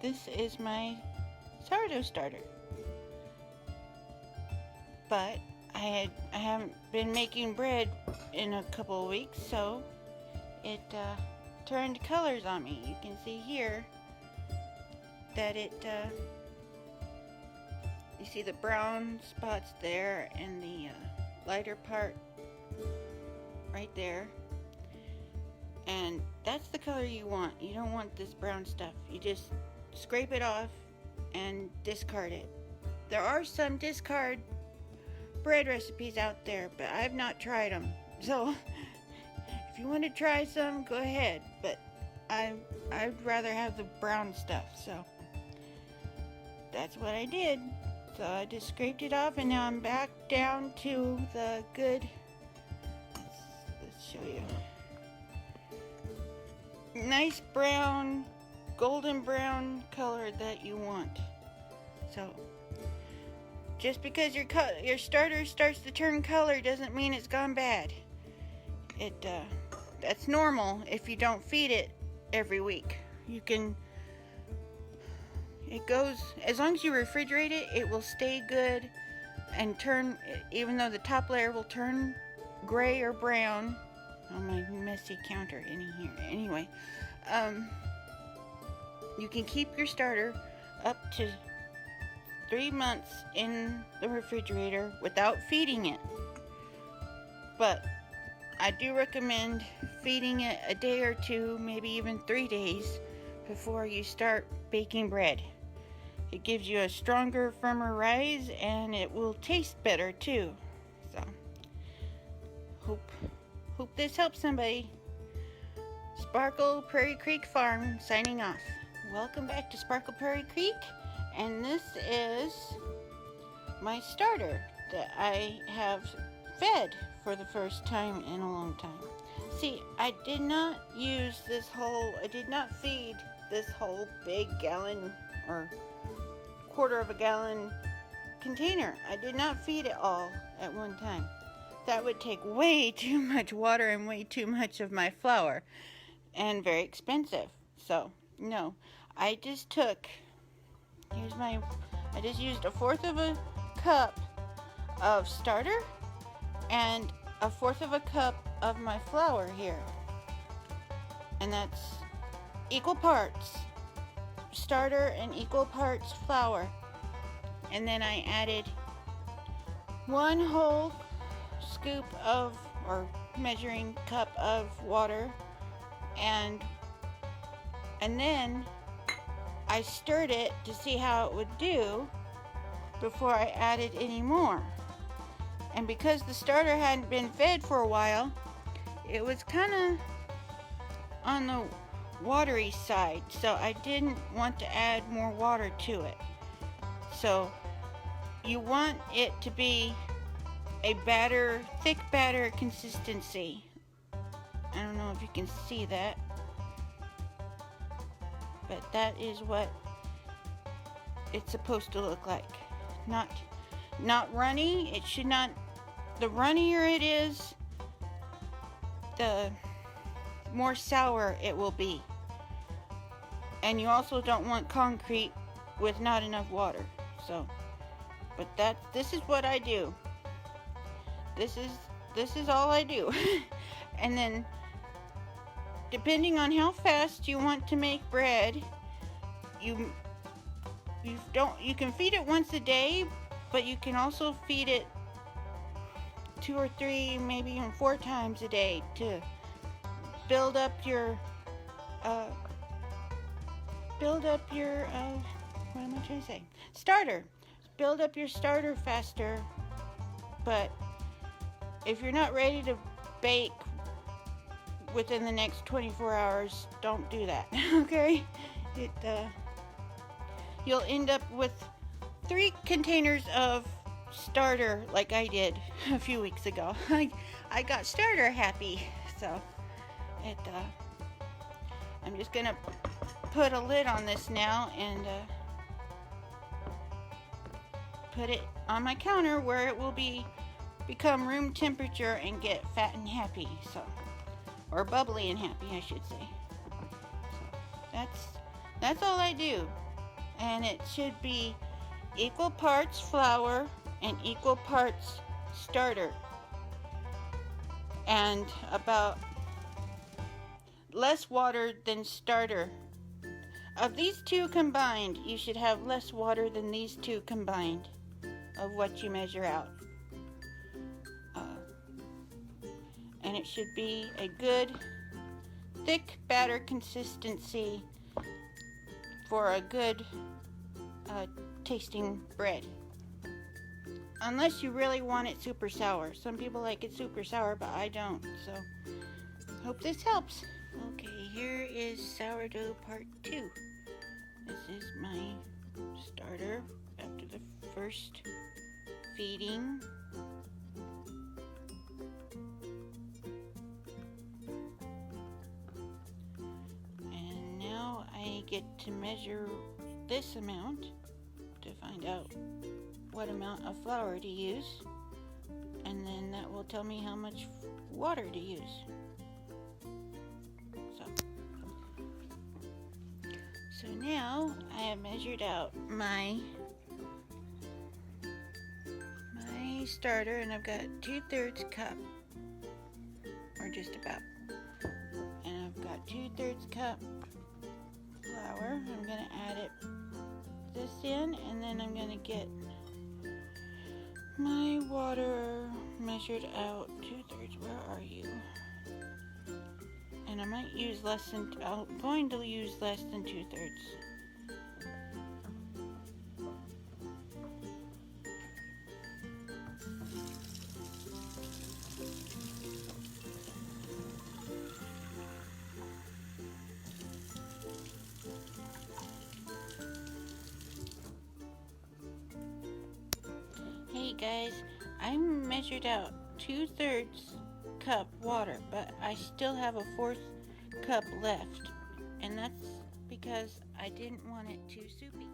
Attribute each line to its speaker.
Speaker 1: This is my sourdough starter. But I haven't been making bread in a couple of weeks, so it turned colors on me. You can see here that you see the brown spots there and the lighter part right there. And that's the color you want. You don't want this brown stuff. You just scrape it off and discard it. There are some discard bread recipes out there, but I've not tried them. So if you want to try some, go ahead. But I'd rather have the brown stuff. So that's what I did. So I just scraped it off, and now I'm back down to the good. Let's show you. Nice brown, golden brown color that you want. So just because your starter starts to turn color doesn't mean it's gone bad. That's normal if you don't feed it every week. It goes, as long as you refrigerate it, it will stay good and turn, even though the top layer will turn gray or brown. Oh, my messy counter in here. Anyway, you can keep your starter up to 3 months in the refrigerator without feeding it. But I do recommend feeding it a day or two, maybe even 3 days before you start baking bread. It gives you a stronger, firmer rise, and it will taste better too. So, hope this helps somebody. Sparkle Prairie Creek Farm signing off. Welcome back to Sparkle Prairie Creek, and this is my starter that I have fed for the first time in a long time. See, I did not feed this whole big gallon or quarter of a gallon container. I did not feed it all at one time. That would take way too much water and way too much of my flour, and very expensive. So no, I just used a 1/4 of a cup of starter and a 1/4 of a cup of my flour here, and that's equal parts starter and equal parts flour. And then I added 1 whole scoop of, or measuring cup of water, and then I stirred it to see how it would do before I added any more. And because the starter hadn't been fed for a while, it was kind of on the watery side, so I didn't want to add more water to it. So you want it to be a thick batter consistency. I don't know if you can see that, but that is what it's supposed to look like. Not runny. It should not. The runnier it is, the more sour it will be. And you also don't want concrete with not enough water. So, but this is what I do. This is all I do. And then, depending on how fast you want to make bread, you can feed it once a day, but you can also feed it 2 or 3, maybe even 4 times a day to build up your what am I trying to say? Starter. Build up your starter faster. But if you're not ready to bake within the next 24 hours, don't do that. Okay? You'll end up with 3 containers of starter like I did a few weeks ago. I got starter happy. So I'm just gonna put a lid on this now and put it on my counter where it will become room temperature and get fat and happy. So, or bubbly and happy, I should say. So, That's all I do. And it should be equal parts flour and equal parts starter. And about less water than starter. Of these two combined, you should have less water than these two combined of what you measure out. And it should be a good thick batter consistency for a good tasting bread. Unless you really want it super sour. Some people like it super sour, but I don't. So, hope this helps. Okay, here is sourdough part 2. This is my starter after the first feeding. And now I get to measure this amount to find out what amount of flour to use, and then that will tell me how much water to use. So now I have measured out my starter, and I've got 2/3 cup, or just about, and I've got 2/3 cup flour. I'm gonna add this in, and then I'm gonna get my water measured out. 2/3, where are you? And I might use I'm going to use less than 2/3. Hey guys, I measured out 2/3 cup water, but I still have a 1/4 cup left, and that's because I didn't want it too soupy.